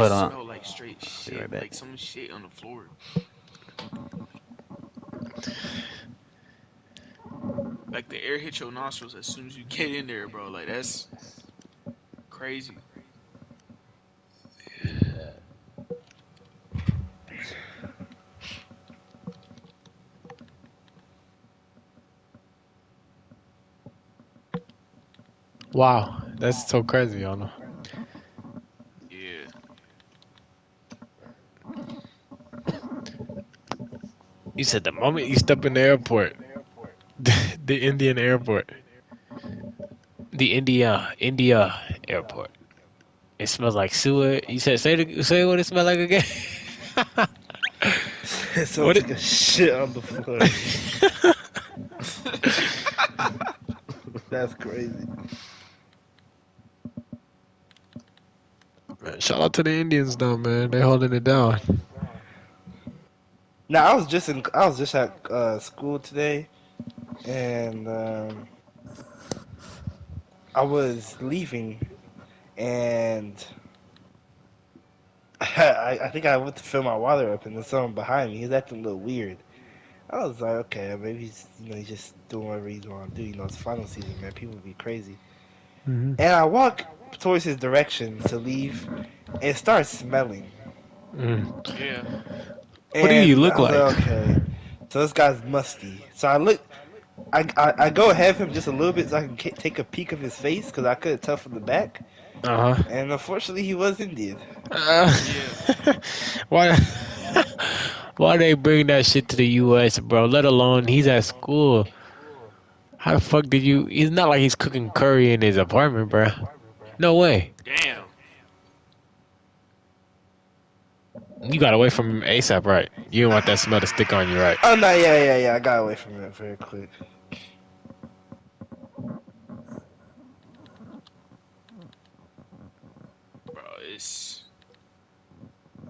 It Hold on. smelled like straight Be right shit, back. like some shit on the floor. Like the air hit your nostrils as soon as you get in there, bro. Like that's crazy. Wow, that's so crazy, y'all know. Yeah. You said the moment you step in the airport, the Indian airport, the India airport. It smells like sewer. You said say what it smells like again. Someone What took a shit on the floor. That's crazy. Man, shout out to the Indians though, man. They holding it down. Now I was just at school today, and I was leaving, and I think I went to fill my water up, and there's someone behind me. He's acting a little weird. I was like, okay, maybe he's just doing whatever he's want to do. It's final season, man. People be crazy. Hmm. And I walk towards his direction to leave, and it starts smelling. Mm. Yeah. What do you And look I was like? like, okay, so this guy's musty. So I look, I go ahead of him just a little bit so I can take a peek of his face because I couldn't tell from the back. Uh huh. And unfortunately, he was Indian. Yeah. Why? Why they bring that shit to the U.S., bro? Let alone he's at school. How the fuck did you? It's not like he's cooking curry in his apartment, bro. No way. Damn. You got away from him ASAP, right? You don't want that smell to stick on you, right? Oh no, yeah. I got away from it very quick. Bro, it's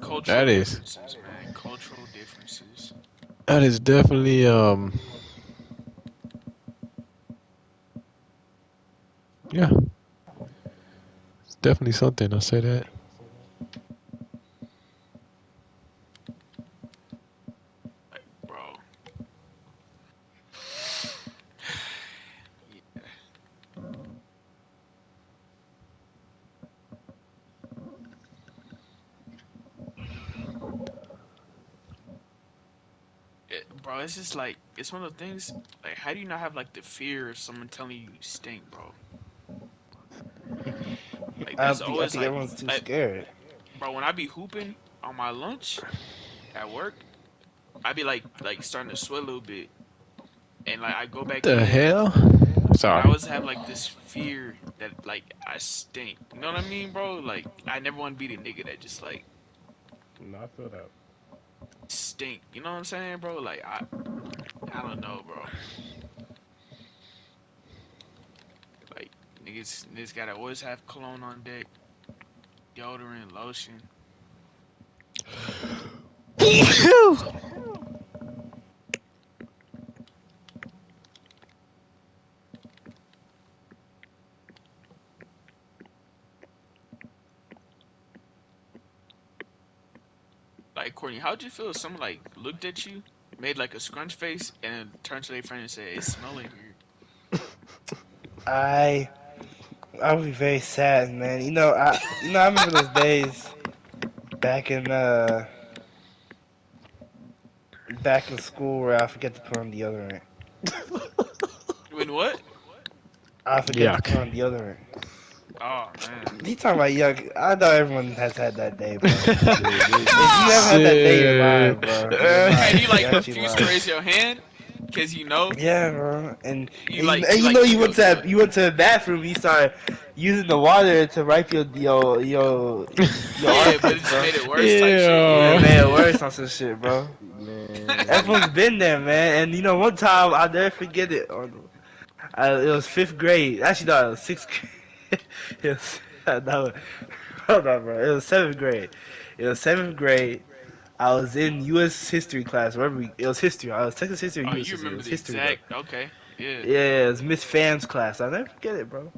cultural That is. differences, man. Cultural differences. That is definitely yeah, it's definitely something. I'll say that. Like, bro. Yeah. Bro, it's just like it's one of the things. Like, how do you not have like the fear of someone telling you stink, bro? Like that's I always think like, everyone's too like, scared. bro. When I be hooping on my lunch at work, I be like starting to sweat a little bit, and like I go back The in, hell? but I Sorry. always have like this fear that like I stink. You know what I mean, bro? Like I never want to be the nigga that just like No, I feel that. stink. You know what I'm saying, bro? Like I don't know, bro. Like niggas gotta always have cologne on deck, deodorant, lotion. Like Courtney, how'd you feel if someone like looked at you, made like a scrunch face, and then turned to their friend and said, "It's smelling here." I I would be very sad, man. I remember those days back in back in school where I forget to put on deodorant. When what? I forget to Yuck. put on deodorant. Oh man. You talking about young? I know everyone has had that day, bro. If you never had that day, you're Shit. lying, bro. You're And lying. you You're like actually refuse to lying. raise your hand because you know Yeah, bro. And you and you, like and you you know like you yo went yo. to you went to the bathroom. You started using the water to wipe your Yeah, but it armpits, just bro. made it worse type shit. Yeah, Ew. Yeah. man, it worse on some shit, bro. Man. Everyone's been there, man. And one time I'll never forget it. It was fifth grade. Actually, no, it was sixth grade. it was, no, hold on, bro. It was seventh grade. It was seventh grade. I was in U.S. history class. It was history. I was Texas history or Oh, U.S. you history. It remember was the history though. exact? Okay. Yeah. Yeah, it was Miss Fan's class. I'll never forget it, bro.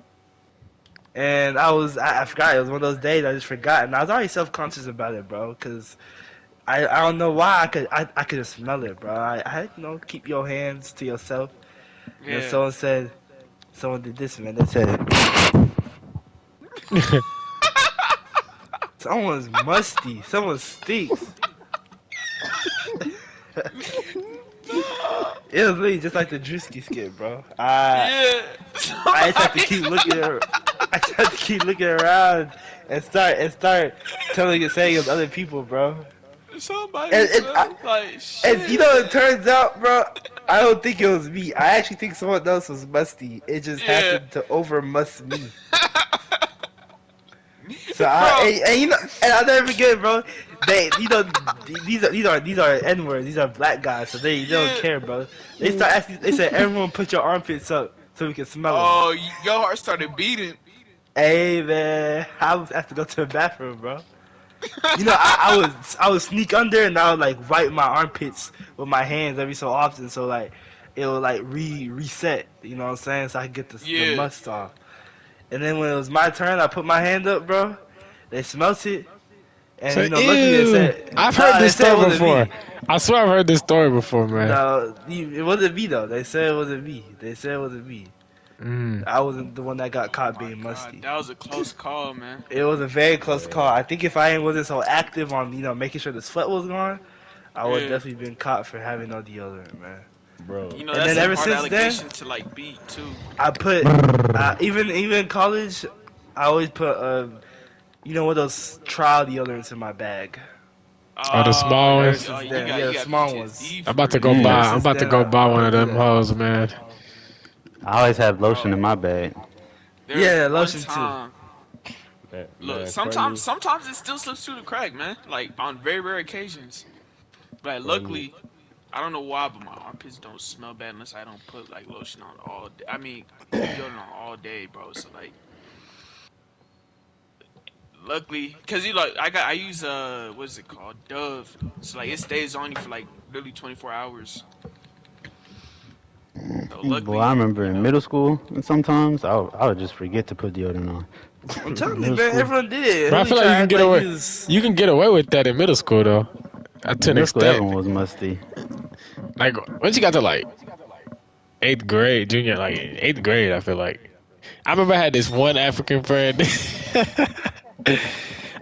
And I forgot. It was one of those days I just forgot, and I was already self conscious about it, bro. Cause I don't know why I could just smell it, bro. I keep your hands to yourself. And then Yeah. someone did this, man. They said someone's musty, someone stinks. It was really just like the Drewski skit, bro. Yeah. I just have to keep looking. I just have to keep looking around and start telling and saying of other people, bro. Somebody And smells like and shit. it turns out, bro, I don't think it was me. I actually think someone else was musty. It just Yeah. happened to over must me. So Bro. and I'll never forget, bro. They, these are N words. These are black guys, so they don't Yeah. care, bro. They start asking. They said, "Everyone, put your armpits up so we can smell them." Oh, your heart started beating. Hey man, I was have to go to the bathroom, bro. I would sneak under and I would like wipe my armpits with my hands every so often, so like it would like reset. You know what I'm saying? So I could get the Yeah. must off. And then when it was my turn, I put my hand up, bro. They smelt it, and So, luckily they ew. said, I've heard nah, they this said it story wasn't before. me. I swear I've heard this story before, man. No, it wasn't me though. They said it wasn't me. They said it wasn't me. Mm. I wasn't the one that got Oh caught my being god, musty. that was a close call, man. It was a very close call. I think if I wasn't so active on making sure the sweat was gone, I would Yeah. definitely been caught for having no deodorant, man. Bro. You know And that's then a ever hard since then, allegation to like beat too. I put even in college, I always put one of those trial deodorants in my bag. Oh, the Oh, small Ever ones. oh, since you then, got yeah, you the got small ones. PTSD I'm for about to real. go Mm. Ever buy. I'm since about to then, go buy I one would of do them that. hoes, man. I always have lotion Bro, in my bag. there was Yeah, one lotion too. time. Look, Man, funny, sometimes it still slips through the crack, man. Like on very rare occasions. But funny. luckily, I don't know why, but my armpits don't smell bad unless I don't put like lotion on all day. I mean, deodorant on all day, bro. So like, luckily, cause I use what is it called, Dove. So like it stays on you for like literally 24 hours. So Boy, I luckily, remember in middle school, and sometimes I would just forget to put deodorant on. I'm telling you, Middle man, school, everyone did it. But I Really feel like try you to can act get like away. you was. You can get away with that in middle school, though, to an middle school, extent. everyone was musty. Like once you got to like eighth grade, junior, like eighth grade, I feel like. I remember I had this one African friend.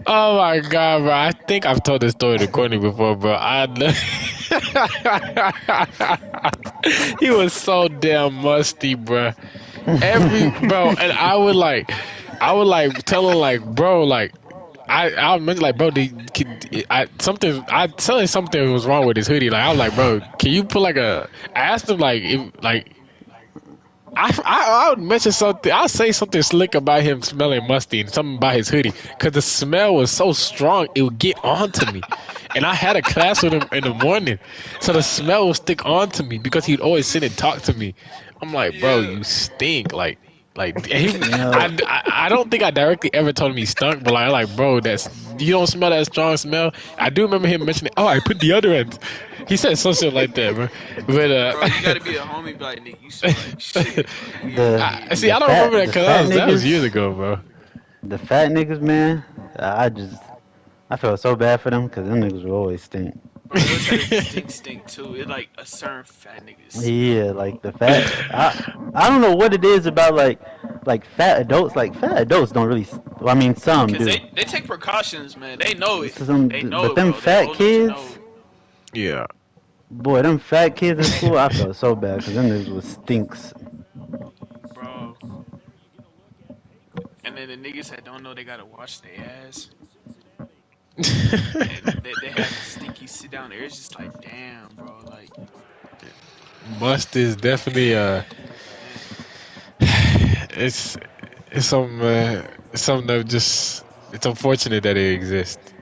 Oh my god, bro! I think I've told this story to Courtney before, bro. He was so damn musty, bro. And I would like tell him like, bro, like. I was mention like, bro, I telling something was wrong with his hoodie. Like, I was like, bro, can you put like I asked him like, if like, I would mention something. I'll say something slick about him smelling musty and something about his hoodie because the smell was so strong it would get onto me. And I had a class with him in the morning, so the smell would stick onto me because he'd always sit and talk to me. I'm like, bro, yeah, you stink. Like he, You know, I don't think I directly ever told him he stunk, but like, bro, you don't smell that strong smell. I do remember him mentioning, oh, I put deodorant. He said some shit like that, bro. But bro, you gotta be a homie, be like, Nick, you smell like shit, bro. the see, I don't remember that the fat because that was years niggas, ago, bro. the fat niggas, man. I felt so bad for them because them niggas would always stink. Bro, those had a distinct stink too. It like a certain fat nigga smell. Yeah, like the fat. I don't know what it is about like fat adults. Like fat adults don't really. Well, I mean, some Cause do. they take precautions, man. They know it. They know But it, them bro. They're fat old enough to kids, know it. Yeah. boy, them fat kids in school, I felt so bad because them niggas was stinks. Bro. And then the niggas that don't know they gotta wash their ass. And they have stinky sit down there. It's just like, damn, bro. Like, Must is definitely it's it's some something that just it's unfortunate that it exists.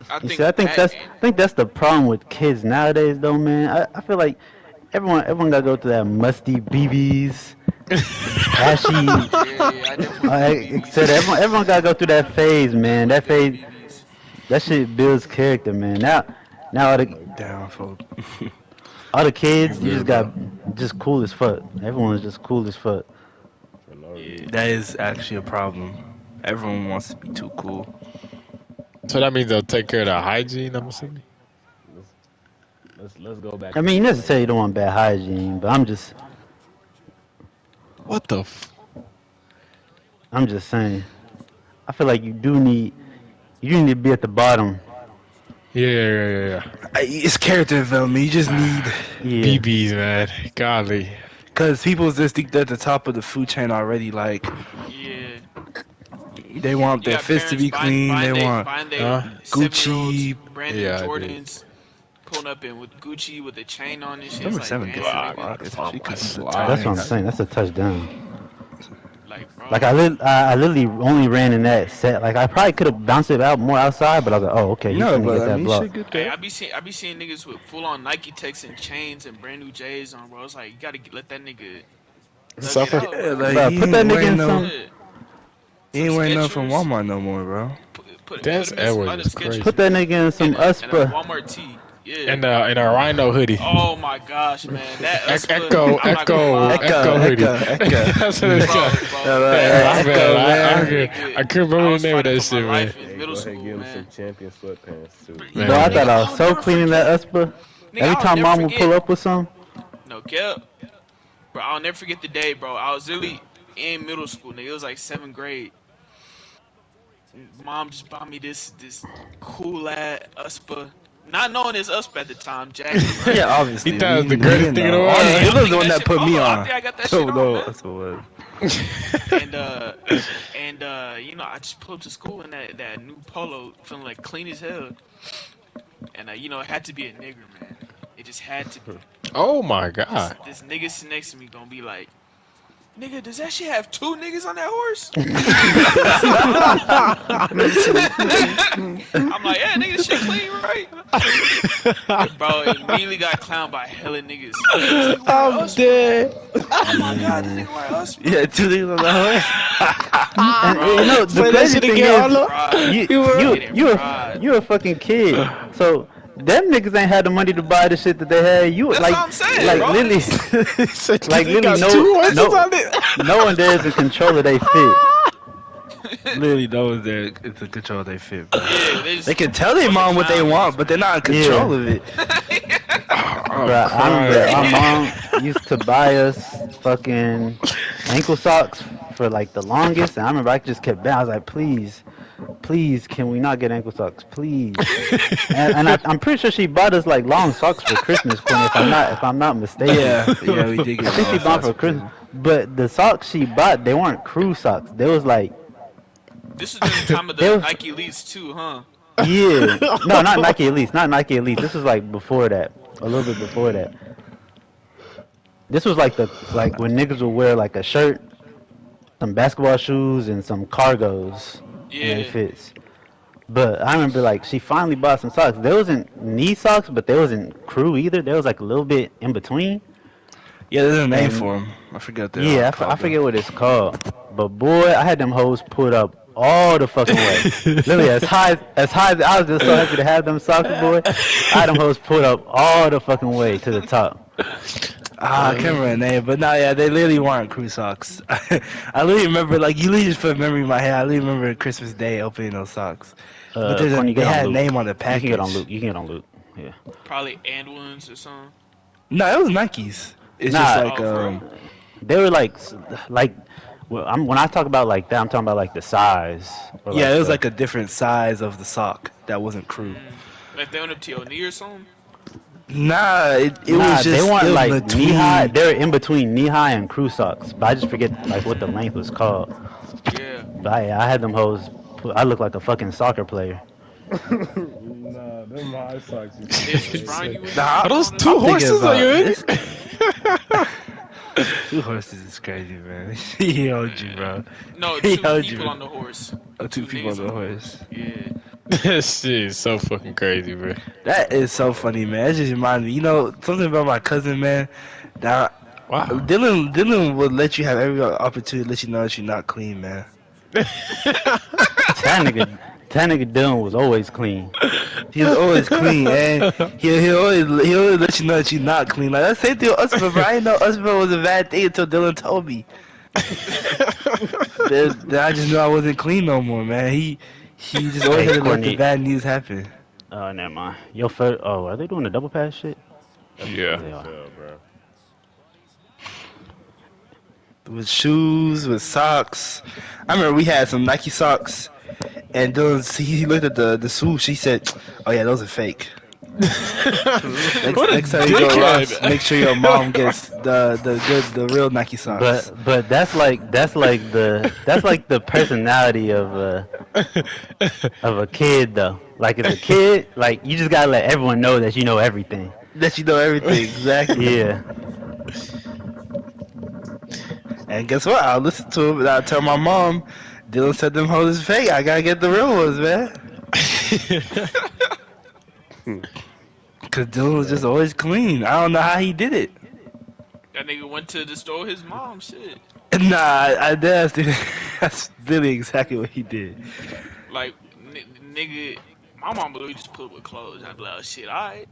I You think see, that I think that's the problem with kids nowadays, though, man. I feel like everyone gotta go through that musty BBs, ashy. yeah, I definitely feel Said BBs. everyone gotta go through that phase, man. That Definitely phase, BBs. that shit builds character, man. Now Down for all the kids, you real, just got bro. just cool as fuck. Everyone's just cool as fuck. Yeah. That is actually a problem. Everyone wants to be too cool. So that means they'll take care of the hygiene, I'm assuming? Let's let's go back I to mean, you the necessarily don't want bad hygiene, but What the I'm just saying. I feel like you need to be at the bottom. Yeah. It's character development. You just need, Yeah. BBs, man. Golly. because people just think they're at the top of the food chain already. Like Yeah. they want You their got fists to parents be clean. They want buying they Huh? 7-year-olds Gucci. brand new Yeah, I did. Jordans, pulling up in with Gucci with a chain on and shit. Number It's seven like, gets damn, in the nigga. pockets. Oh She my cuts the God. That's what I'm ties. saying. That's a touchdown. Like, bro. Like I literally only ran in that set. Like I probably could have bounced it out more outside, but I was like, oh, okay, he's No, gonna but get I that mean, you block. should get Hey, that. I be seeing niggas with full on Nike Techs and chains and brand new J's on, bro. It's like you gotta let that nigga Suffer? thug it out, Yeah, bro. like Bro, he put that ain't nigga wearing in no. some. Yeah. He ain't wearing nothing from Skechers. Walmart no more, bro. Put Dennis him in some Edwards other is Skechers. crazy. Put that nigga in some And a USPA. Walmart tee. Yeah. And a rhino hoodie. Oh my gosh, man. That USPA, Echo I'm not gonna lie. hoodie. Echo. That's what it's Bro, called. bro. Yeah, my Echo, bad. man. I couldn't remember the name of that fighting for shit, my man. life in Hey, middle go ahead, school, give him man. some champion sweatpants too. Man. Bro, I thought I I'll was so never clean in that forget. USPA. Nigga, Every I'll time never mom would forget. pull up with some, No cap. Bro, I'll never forget the day, bro. I was literally in middle school, nigga. It was like 7th grade. Mom just bought me this cool ass USPA. Not knowing it's USPA at the time, jacket, right? Yeah, obviously. He thought it was the We greatest didn't thing in the know. world. Honestly, I'm he was the thinking one that shit- put me hold on. I think I got that So, shit on, no, man. that's what it was. And you know, I just pulled up to school in that new polo, feeling like clean as hell. And you know, it had to be a nigger, man. It just had to be. Oh my God. This nigga sitting next to me gonna be like, nigga, does that shit have 2 niggas on that horse? I'm like, yeah, nigga, this shit clean, right? Bro, immediately got clowned by hella niggas. I'm dead. Oh my god, this nigga wearing us. Yeah, 2 niggas on the horse. and Bro, you know the Play that crazy shit thing again, is, Arlo. you a fucking kid. So them niggas ain't had the money to buy the shit that they had. You That's like, what I'm saying, like bro. literally, like He got literally, two horses on it. no one there is in control of they fit. Literally knows they're in control of their fit, bro. Yeah, they just They can tell their mom what they want, but they're not in control of it. Bruh, I remember my mom used to buy us fucking ankle socks for like the longest, and I remember I just kept begging. I was like, please, can we not get ankle socks, please? and I'm pretty sure she bought us like long socks for Christmas, Quinn, if I'm not mistaken. Yeah, we did get I think she bought for Christmas, but the socks she bought, they weren't crew socks. They was like, This is during the time of the Nike Elites too, huh? yeah, no, not Nike Elite, not Nike Elite. This was like before that, a little bit before that. This was like when niggas would wear like a shirt, some basketball shoes, and some cargos. Yeah. And it fits. But I remember like she finally bought some socks. They wasn't knee socks, but they wasn't crew either. They was like a little bit in between. Yeah, there's a name for them. I forgot that. Yeah, I forget what it's called. But boy, I had them hoes put up all the fucking way. Literally, as high as I was just so happy to have them socks, boy. I had them hoes put up all the fucking way to the top. I can't remember the name, but no, yeah, they literally weren't crew socks. I literally remember, like, you literally just put a memory in my head. I literally remember Christmas Day opening those socks. But Corny, they get on had a Luke. name on the You package. can get on Luke. You can get on Luke. Yeah. Probably and ones or something. No, it was Nikes. It's Nah, just like, bro. They were like well, when I talk about like that, I'm talking about like the size. Or, yeah, it was the- like a different size of the sock that wasn't crew. Like they went up to your knee or something. Nah, it nah, was just they weren't it was like between- knee high. They were in between knee high and crew socks, but I just forget like what the length was called. Yeah. But I had them hoes. I look like a fucking soccer player. Nah, them high socks. They just frying you with Nah, Are those I'm two thinking horses about on your head? this. 2 horses is crazy, man. He owed you, bro. No, He two owed you. people on the horse. Oh, 2 people on niggas the horse. Yeah. That shit is so fucking crazy, bro. That is so funny, man. It just reminded me, you know, something about my cousin, man. That Wow. Dylan would let you have every opportunity to let you know that you're not clean, man. That nigga Dylan was always clean. He's always clean, and he'll always let you know that you're not clean. Like, that's the same thing with Usman, bro. I didn't know Usman was a bad thing until Dylan told me. Then I just knew I wasn't clean no more, man. He just always Hey, had to let the Courtney. bad news happen. Oh, never mind. Yo, first. Oh, are they doing the double pass shit? Yeah. They What's are. up, bro? With shoes, with socks. I remember we had some Nike socks, and Dylan, he looked at the swoosh. He said, "Oh yeah, those are fake." What a Next time you go Ross, dickhead. make sure your mom gets the real Nike socks. But that's like the personality of a kid though. Like as a kid, like you just gotta let everyone know that you know everything. That you know everything exactly. Yeah. And guess what? I'll listen to him and I'll tell my mom, Dylan said them hoes is fake. I gotta get the real ones, man. Cause Dylan was just always clean. I don't know how he did it. That nigga went to the store with his mom. Shit. Nah, I that's that's really exactly what he did. Like, nigga, my mom would just put with clothes. I'd be like, oh, shit, alright.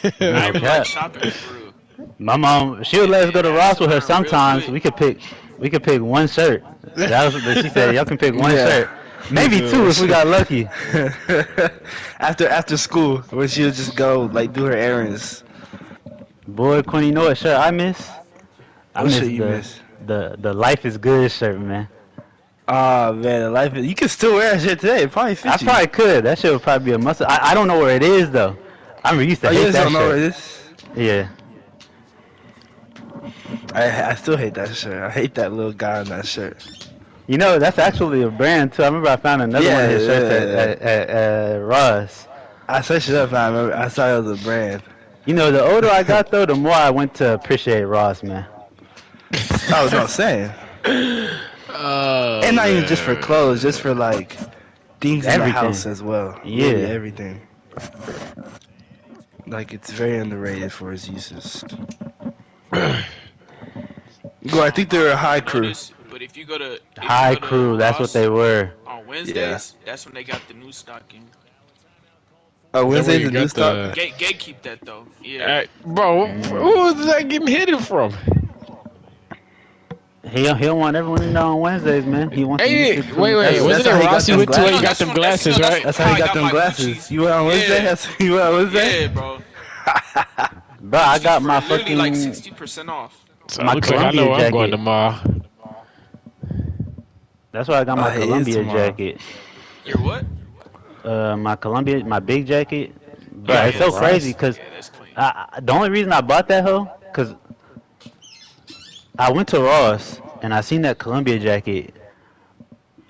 I No even cap. like shopping for real. My mom, she would let us go to Yeah, Ross with her something real sometimes. quick. We could pick one shirt. That was what she said. Y'all can pick one Yeah. shirt, maybe two if we got lucky. after school, where she would just go like do her errands. Boy, Quinn, you know what shirt I miss? I What miss shit you miss? the Life is Good shirt, man. Ah man, the life is, you can still wear that shit today. It probably I fits you. probably could. That shit would probably be a must. I don't know where it is though. I remember used to Oh, you hate just that don't know where shirt. it is? Yeah. I still hate that shirt. I hate that little guy in that shirt. You know, that's actually a brand too. I remember I found another one of his shirts at Ross. I searched it up and I remember I saw it was a brand. You know, the older I got though, the more I went to appreciate Ross, man. I was not saying. Oh, And not even just for man. clothes, just for like things in the Everything. house as well. Yeah. Really, everything. Like it's very underrated for its uses. Well, I think they're a high crew. Notice, but if you go to High Crew, that's what Ross they were. on Wednesdays, that's when they got the new stocking. Oh, Is that where Wednesday's you the new got stock. the- Gatekeep that though. Yeah. Hey, bro, who was that getting hit from? He don't want everyone to know on Wednesdays, man. He wants Hey, to wait, That's- wasn't that's it how he got Ross you them went to where you glasses. got them glasses, right? That's how he I got got them my glasses. Gucci's. You went on Wednesday? Yeah. You went on Wednesday? Yeah, bro. Bro, I got my For literally like fucking 60% off. So My it looks like I know Columbia where I'm going jacket. tomorrow. That's why I got my it is Columbia tomorrow. jacket. Your what? My Columbia, my big jacket. Bro, Yeah, it's so Ross. crazy because Yeah, that's clean. the only reason I bought that hoe, cause I went to Ross and I seen that Columbia jacket.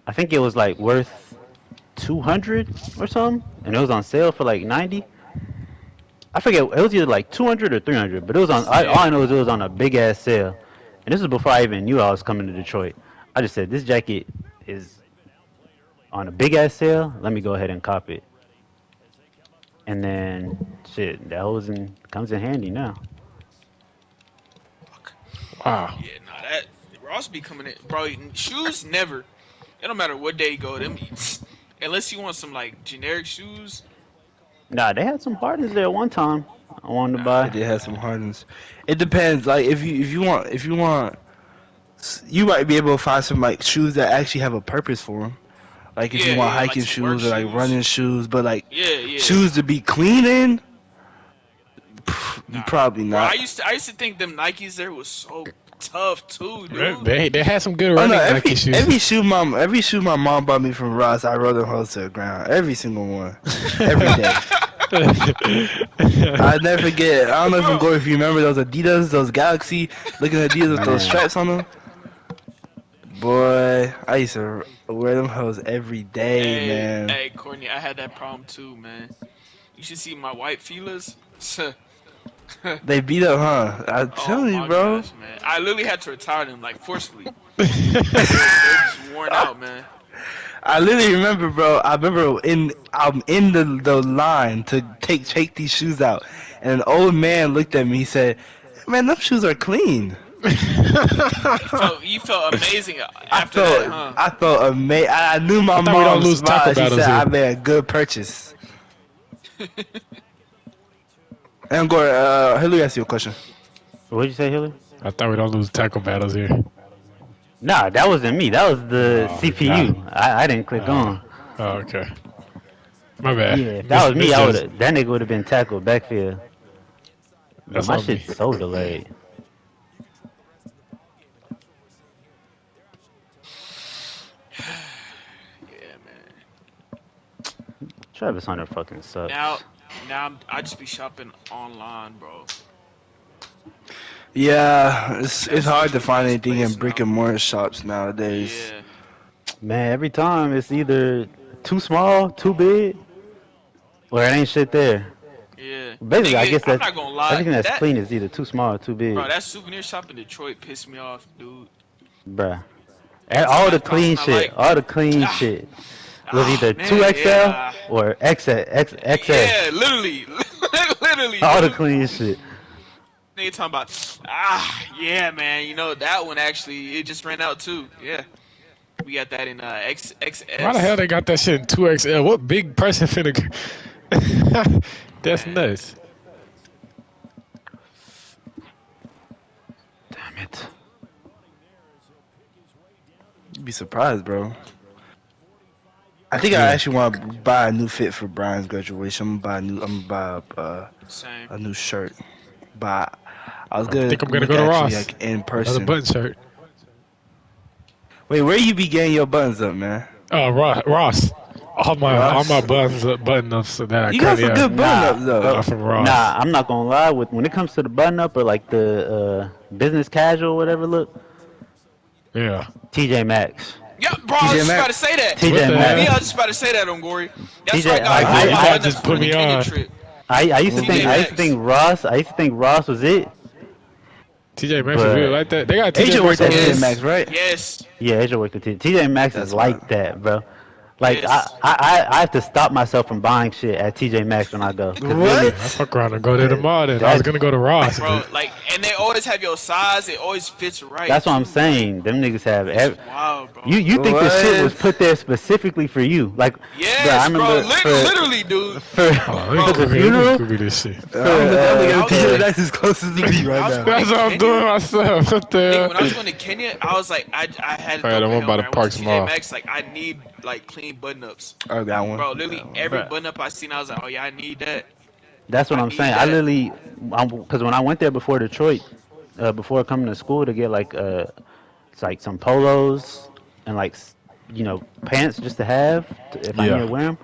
I think it was like worth 200 or something, and it was on sale for like 90. I forget, it was either like 200 or 300, but it was on. All I know is it was on a big ass sale, and this was before I even knew I was coming to Detroit. I just said this jacket is on a big ass sale. Let me go ahead and cop it, and then shit, that comes in handy now. Wow. Yeah, nah, that Ross be coming in, bro. Shoes never. It don't matter what day you go. Them, unless you want some like generic shoes. Nah, they had some Hardens there one time. I wanted to They buy. did have some Hardens. It depends. Like if you want, you might be able to find some like shoes that actually have a purpose for them. Like if you Yeah, want yeah, like hiking some work shoes or like shoes. running shoes, but like Yeah, yeah. shoes to be clean in, Nah. probably Bro, not. I used to think them Nikes there was so tough too, dude. They had some good Oh running no! Nike shoes. Every shoe my mom bought me from Ross, I rode them hoes to the ground. Every single one, every day. I never forget. I don't know if I'm going. If you remember those Adidas, those Galaxy looking Adidas with those Man. stripes on them. Boy, I used to wear them hoes every day, Hey, man. hey, Courtney, I had that problem too, man. You should see my white feelers. They beat up, huh? I'm Oh telling you, my bro. gosh, man. I literally had to retire them like forcefully. They're just worn out, man. I literally remember, bro. I'm in the line to take these shoes out, and an old man looked at me. He said, "Man, them shoes are clean." So you felt amazing after that, huh? I felt amazing. I knew my thought we don't mom lose taco smiled. She battles said, here. "I made a good purchase." And I'm going. Hey, let me ask you a question. What'd you say, Hillary? I thought we don't lose tackle battles here. Nah, that wasn't me. That was the Oh, CPU. I didn't click on. Oh, okay. My bad. Yeah, if that was me, This I would just have. That nigga would have been tackled backfield. But that's my on me. shit's so delayed. Yeah, man. Travis Hunter fucking Now, sucks. I just be shopping online, bro. Yeah, it's That's hard to actually a find nice anything in place brick now. and mortar shops nowadays. Yeah, Man, every time it's either too small, too big, or it ain't shit there. yeah. Basically, I Nigga, guess I'm that's not gonna lie. everything that's That, clean is either too small or too bro, big, that souvenir shop in Detroit pissed me off, dude. bruh. Every And time all I the found clean something I shit, like, all the clean ah, shit was either man, 2XL yeah, or yeah, XS. literally, literally, All the dude. clean shit. Nigga talking about, yeah, man. You know that one actually, it just ran out too. Yeah, we got that in Why the hell XS. they got that shit in 2XL? What big person finna? That's Man, nuts. Damn it. You'd be surprised, bro. I think I Yeah. actually want to buy a new fit for Brian's graduation. I'm gonna buy same. a new shirt. But I was I gonna think I'm gonna look go to actually Ross. like in Another person. button shirt. Wait, where you be getting your buttons up, man? Oh, Ross. All Ross? my button ups that I You got currently some have good button Nah, ups though. are from nah, Ross. I'm not gonna lie. When it comes to the button up or like the business casual, whatever look, Yeah. TJ Maxx. Yeah, bro, I was TJ just about to Maxx. say that. What TJ the On me, hell? I Maxx. was just about to say that on Gory. That's why I TJ. got Like all you my might button-ups just for put the me Kenya on. trip. I used to think TJ I used to Maxx. think Ross was it, TJ Maxx is really but like that. They got TJ Asia Maxx worked at over TJ here. Maxx, Yes, right? yes, yeah, Asia worked at TJ Maxx is That's why. like that, bro. Like yes. I have to stop myself from buying shit at TJ Maxx when I go, cause literally What? Man, I fuck around and go there that tomorrow. Then I was that gonna go to Ross, Bro, but like, and they always have your size. It always fits right that's what I'm too. Like, saying. Them niggas have it's wild, bro. you think the shit was What? put there specifically for you, like, bro. I Yes, bro. remember Literally, dude. for hold on, Bro, for the let me funeral. Google this shit. For, I'm looking I at was TJ going. Maxx as close as me When I right was now. going to That's what I'm Kenya, doing myself. What the nigga, hell? when I was going to Kenya, I was like, I had to Alright, throw I'm money about on to there. I went park to TJ tomorrow. Maxx, like, I need like clean button-ups, Oh, that one. bro. Literally That one. every Bruh, button-up I seen, I was like, oh yeah, I need that. that's what I I'm need saying. I that. literally, because when I went there before Detroit, before coming to school to get like it's like some polos and like pants just to have if I need to Yeah. wear them.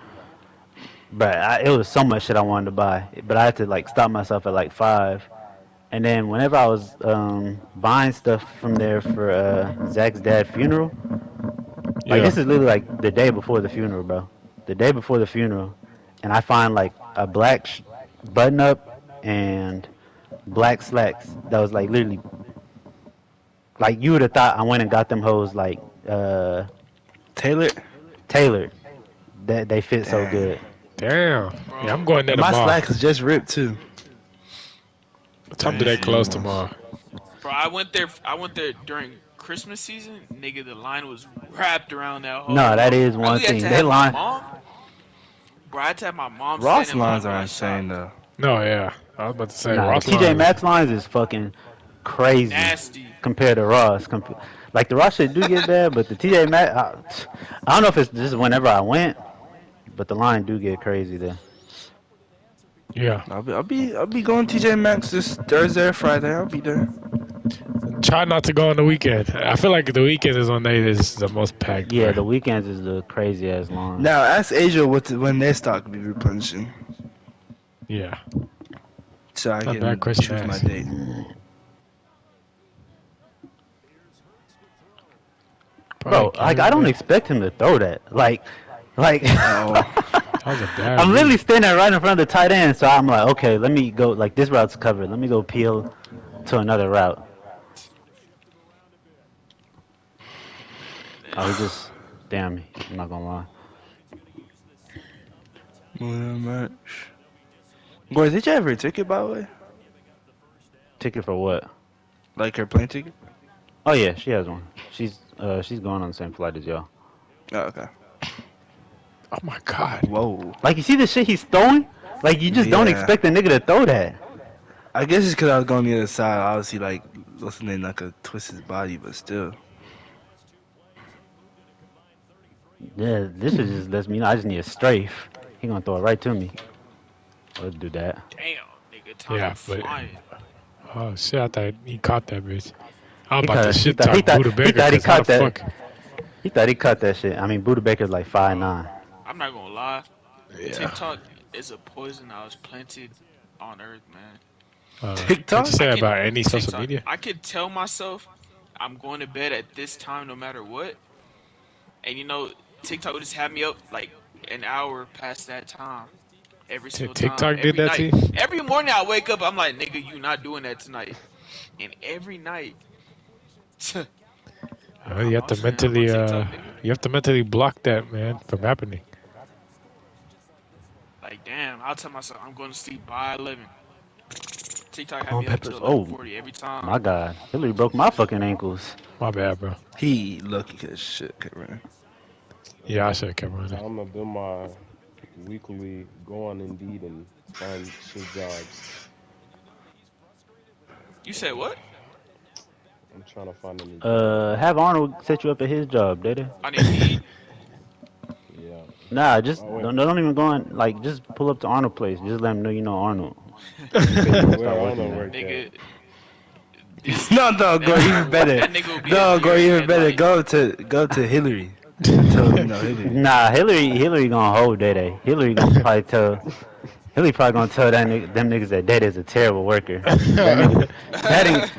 But it was so much shit I wanted to buy, but I had to like stop myself at like 5. And then whenever I was buying stuff from there for Zach's dad's funeral, like Yeah. this is literally like the day before the funeral, bro. The day before the funeral, and I find like a black button up and black slacks that was like literally like you would have thought I went and got them hoes like Taylor? tailored. That they fit so Dang. good. Damn. Yeah, I'm Bro, going there And my tomorrow. slacks is just ripped too. What time do Let me they see close them ones. tomorrow? bro, I went there. I went there during Christmas season. Nigga, the line was wrapped around that No, whole. that is I one really had thing. to They have my line mom. Bro, I had to have my mom stand Ross in line lines when are I shop. insane though. No, yeah. I was about to say nah the Ross TJ lines. Maxx lines is fucking crazy Nasty. compared to Ross. Like the Ross shit do get bad, but the TJ Maxx I don't know if it's just whenever I went, but the line do get crazy there. Yeah. I'll be going TJ Maxx this Thursday or Friday. I'll be there. Try not to go on the weekend. I feel like the weekend is when they is the most packed. Yeah, Bro. the weekends is the crazy ass line. Now ask Asia when their stock will be replenishing, Yeah. so I Not bad can question choose to my ask. date. Bro, like I don't expect him to throw that. Like Oh, That was a bad I'm read. literally standing right in front of the tight end, so I'm like, okay, let me go. Like this route's covered. Let me go peel to another route. Oh, he just damn me. I'm not gonna lie. much. Boy, did you ever a ticket by the way? Ticket for what? Like her plane ticket? Oh yeah, she has one. She's going on the same flight as y'all. Oh, okay. Oh my god. Whoa. Like you see the shit he's throwing? Like you just don't Yeah. expect a nigga to throw that. I guess it's because I was going the other side. Obviously, like listening, like a twist his body, but still. Yeah, this is just lets me know I just need a strafe. He gonna throw it right to me. Let's do that. Damn, nigga, time Yeah, but flying. oh shit, I thought he caught that bitch. I'm He about to caught. He shit thought. He talk thought. Buda He Baker thought he because how the caught that. fuck? He thought he caught that shit. I mean, Buda Baker's like five Bro, nine. I'm not gonna lie. Yeah. TikTok is a poison that was planted on Earth, man. Can't you TikTok? say I that could about any social TikTok. media? I could tell myself I'm going to bed at this time no matter what, and TikTok would just have me up like an hour past that time every single time. TikTok did Every that to night, you? every morning I wake up, I'm like, nigga, you not doing that tonight. And every night, You have to I'm on mentally TikTok, nigga. block that man from happening. Like, damn, I'll tell myself I'm going to sleep by 11. TikTok had On me up peppers. till Oh 11:40 every time. my God, Hillary broke my fucking ankles. My bad, bro. He lucky as shit, man. Yeah, I should have kept running. I'm gonna do my weekly go on Indeed and find shit jobs. You said what? I'm trying to find a new job, man. Have Arnold set you up at his job, did he? On Indeed? Yeah. Nah, just Oh wait, don't even go on. Like, just pull up to Arnold place. Just let him know you know Arnold. So you can where start I working wanna there. work at. Nigga, this No, no, go that even better. that nigga will be a No, go deer in even better. headlight. Go to Hillary and tell him you know Hillary. Nah, Hillary gonna hold Day Day. Hillary gonna probably tell. Hillary probably gonna tell them niggas that Day Day's a terrible worker. That nigga, that ain't.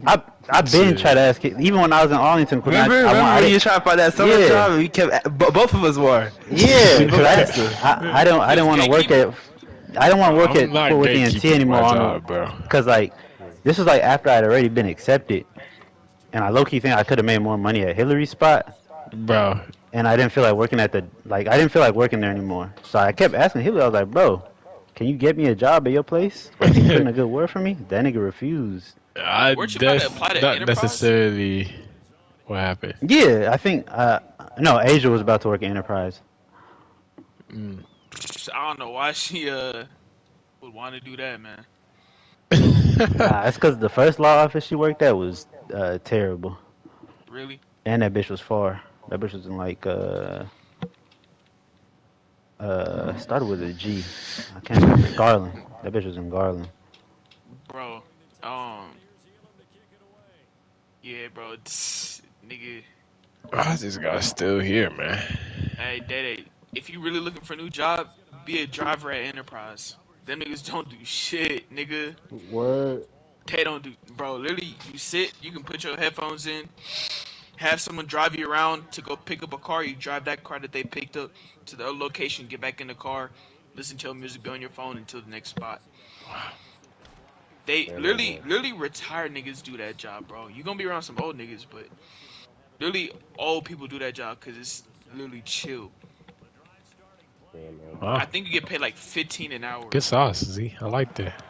I been try to Shit. ask it. Even when I was in Arlington, cause Remember I when didn't. you tried to find that summer Yeah, job and we kept both of us were. yeah, We cause both asked her. I You was didn't want to work gatekeeping? at. I didn't want to work I'm at not Fort Worth ENT gatekeeping anymore, my Arnold. job, bro. Cause like this was like after I'd already been accepted, and I low key think I could have made more money at Hillary's spot. Bro, And I didn't feel like working at the I didn't feel like working there anymore. So I kept asking Hillary. I was like, bro, can you get me a job at your place? Or can you put in a good word for me? That nigga refused. Weren't you about to that's apply to not Enterprise? necessarily what happened. Yeah, I think no, Asia was about to work at Enterprise. Mm. I don't know why she would want to do that, man. That's because the first law office she worked at was terrible, Really? and that bitch was far. That bitch was in like started with a G. I can't remember. Garland. That bitch was in Garland. Bro. Um yeah, bro. Nigga, This guy's still here, man. hey, Dede, if you really looking for a new job, be a driver at Enterprise. Them niggas don't do shit, nigga. What? They don't do, bro. Literally, you sit, you can put your headphones in, have someone drive you around to go pick up a car. You drive that car that they picked up to the location, get back in the car, listen to music, be on your phone until the next spot. They Man, literally, literally retired niggas do that job, bro. You gonna be around some old niggas, but literally old people do that job because it's literally chill. man. Wow, I think you get paid like 15 an hour. good sauce, Z. I like that.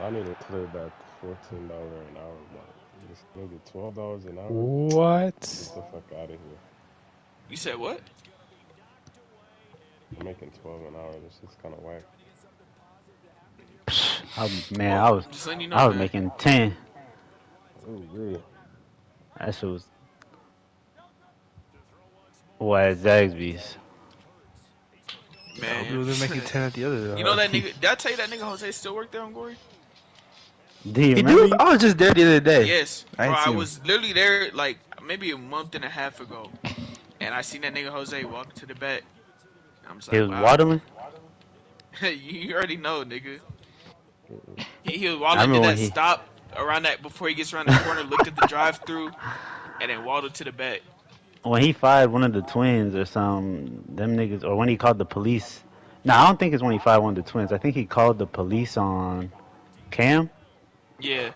I need to clear that $14 an hour mark. This nigga $12 an hour. Get What? the fuck out of here. You said what? I'm making 12 an hour. This is kind of whack. Man, Well, just letting you know, I was man. making 10. Oh, really? That shit was at Zaxby's. Yeah, we Man, was making 10 at the other you know job. that nigga? Did I tell you that nigga Jose still work there on Gory? Do you He remember? do? I was just there the other day. Yes, I bro. ain't I seen him. was literally there like maybe a month and a half ago, and I seen that nigga Jose walk to the back. I'm just He like, was wow. waddling. You already know, nigga. Mm-mm. He was I waddling, did remember when that he stop around that before he gets around the corner, looked at the drive-through, and then waddled to the back. fired one of the twins or some them niggas, or when he called the police. No, I don't think it's when he fired one of the twins. I think he called the police on Cam. Yeah,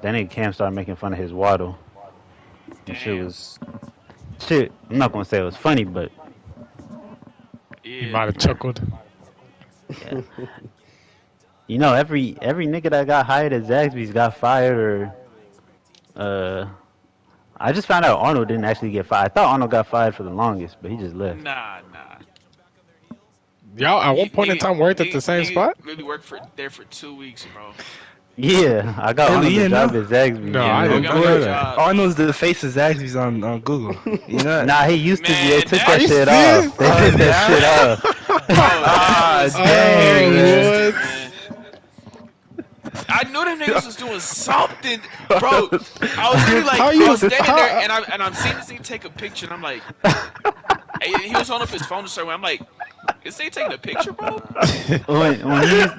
That nigga Cam started making fun of his waddle, and damn. shit. I'm not gonna say it was funny, but He Yeah, might have yeah, chuckled. yeah. Every nigga that got hired at Zaxby's got fired or uh. I just found out Arnold didn't actually get fired. I thought Arnold got fired for the longest, but he just left. nah. Y'all at one He point in time worked at the same nigga spot? really worked for there for 2 weeks, bro. Yeah, I got Really, Arnold you to didn't drive know? at Zaxby's. No, Yeah, I bro, did got not me know a that. job. Arnold's the face of Zaxby's on Google. You know that? Nah, he used to be. They Man, took Are that you that shit off. serious? They Oh, took that yeah? shit off. bro, that Ah, was dang, very man. interesting, what? man. I knew them niggas was doing something, bro. I was literally like, How I you? was standing there, How? and I'm seeing this thing take a picture, and I'm like, he was holding up his phone a certain way. I'm like, is they taking a picture, bro? When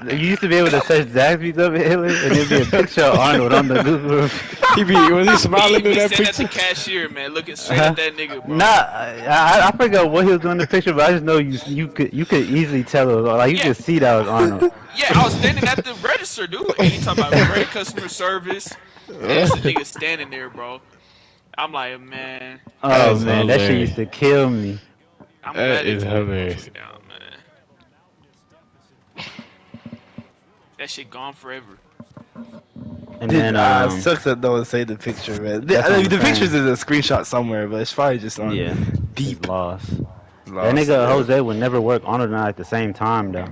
you used to be able to search Zaxby's up in Italy, and there'd be a picture of Arnold on the Google. Was he He smiling in be that standing at the picture? cashier, man, looking straight Huh? at that nigga, bro. Nah, I forgot what he was doing in the picture, but I just know you could easily tell it was like you Yeah, could see that was Arnold. yeah, I was standing at the register, dude, and he talking about great customer service, and it's a nigga standing there, bro. I'm like, man, Oh That's man, that shit hilarious. used to kill me. I'm That glad they is took that hilarious. motherfucker down, man. That shit gone forever. And then Sucks that no one saved the picture, man. that's what I'm The picture's saying. in a screenshot somewhere, but it's probably just on Yeah, it's deep lost. That loss. nigga Yeah. Jose would never work Arnold and I at the same time though.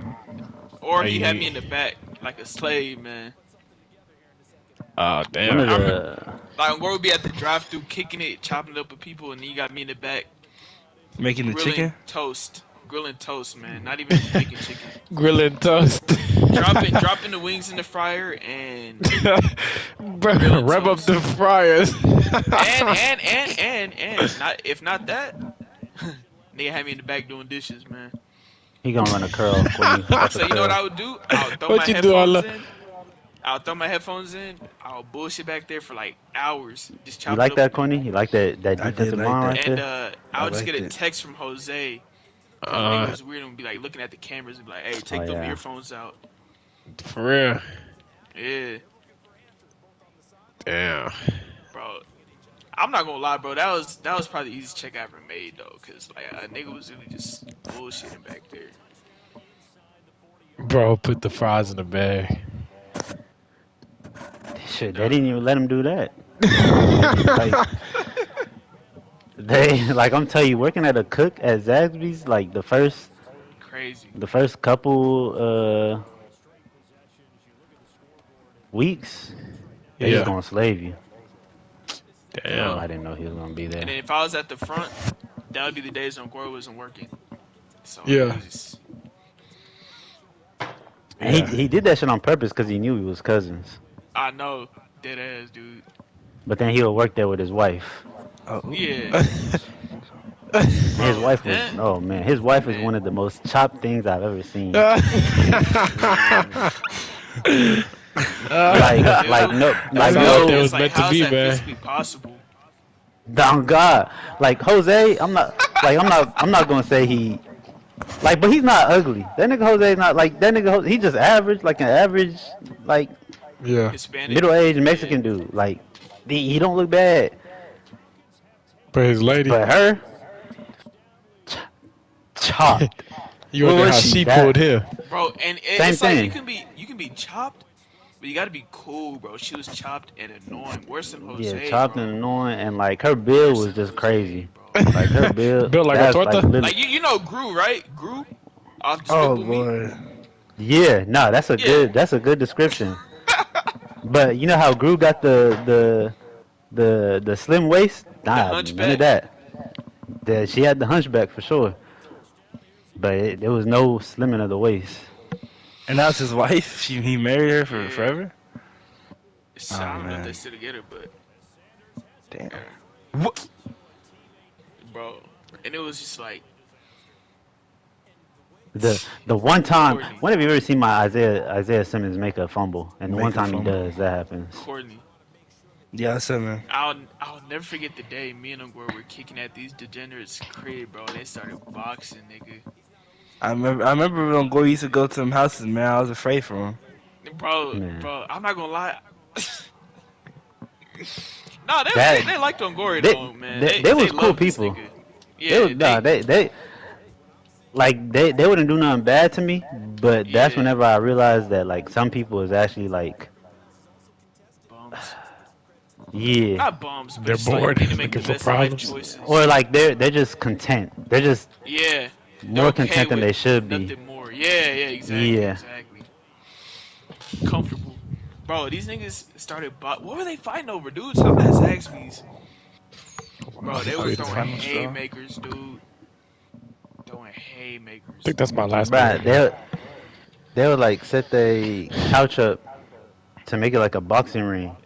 Or Are he had you? me in the back like a slave, man. Oh One damn. of I remember, the like, where would be at the drive-through, kicking it, chopping it up with people, and then you got me in the back Making the grilling chicken? toast, grilling toast, man. Not even making chicken. Grilling toast. Dropping the wings in the fryer and Bro, Grilling rev up toast. the fryers. and not if not that, nigga had me in the back doing dishes, man. he gonna run a curl, Courtney. Watch a So you know what curl. I would do? I would throw What my you do, headphones Allah? in. I'll throw my headphones in. I'll bullshit back there for like hours, just You chop it like up that, with Courtney? You like that I did defensive like line that. right and there? I I would just get liked a it. text from Jose. Cause nigga was weird and be like looking at the cameras and be like, "Hey, take Oh them yeah. earphones out." For real. Yeah, Damn. bro. I'm not gonna lie, bro. That was probably the easiest check I ever made though, cause like a nigga was really just bullshitting back there. Bro, put the fries in the bag. Shit, they didn't even let him do that. Like they like I'm telling you, working at a cook at Zaxby's, like Crazy. the first couple weeks, they just Yeah. gonna slave you. Oh, Damn. I didn't know he was gonna be And there. then if I was at the front, that would be the days when Gore wasn't working. So Yeah. it was just, And Yeah. he did that shit on purpose because he knew he was cousins. I know, dead ass, dude. But then he'll work there with his wife. Oh, Yeah, And his bro. wife was That oh man, his wife is man. one of the most chopped things I've ever seen. Like no like Sound like no that It's was like, meant to how's be, that man. physically possible? down God. Like Jose, I'm not gonna say he like but he's not ugly. That nigga Jose's not like that nigga Jose, he just average, like an average like Yeah. Hispanic. middle aged Yeah. Mexican dude. Like he don't look bad. But his lady, But her chopped. you What wonder was how she? she That- pulled him. Bro, and Same it's like thing. you can be chopped, but you gotta be cool, bro. She was chopped and annoying, worse than Jose. Yeah, chopped bro. and annoying, and like her build Worse was than just Jose, crazy. bro. Like her build, Built like a that's torta? literally- Like you know Gru, right? Gru off oh Despicable Me. Lord. yeah, no, that's a Yeah. good description. But you know how Gru got the slim waist? Nah, none hunchback? of that. She had the hunchback for sure, but there was no slimming of the waist. And that's his wife. He married her for Yeah. forever. I don't know if man. they still together, but Damn. yeah, What? bro. And it was just like, The one time, Courtney. when have you ever seen my Isaiah Simmons make a fumble? And the one Make a time he fumble. does, that happens. Courtney. Yeah, I said, man. I'll never forget the day me and Gore were kicking at these degenerates' crib, bro. They started boxing, nigga. I remember when Gore used to go to them houses, man. I was afraid for him. Bro, Man. bro, I'm not gonna lie. Nah, That- they liked Ongori they- though, man. they was cool loved this people. nigga. Yeah, they wouldn't do nothing bad to me, but that's Yeah. whenever I realized that like some people is actually like bums. yeah, Not bums, but They're it's like bored, they need to make the looking for best of life problems. choices. or like they're just content. They're just Yeah, more they're okay content than with they should be. Nothing more. Yeah, exactly, Yeah. exactly. Comfortable. Bro, these niggas started. What were they fighting over, dude? Some ass Zaxby's. Oh, Bro, the they were greatest. throwing I Final straw. haymakers, dude. Throwing haymakers. think that's my last meal Bruh, right there. they would like set the couch up to make it like a boxing ring.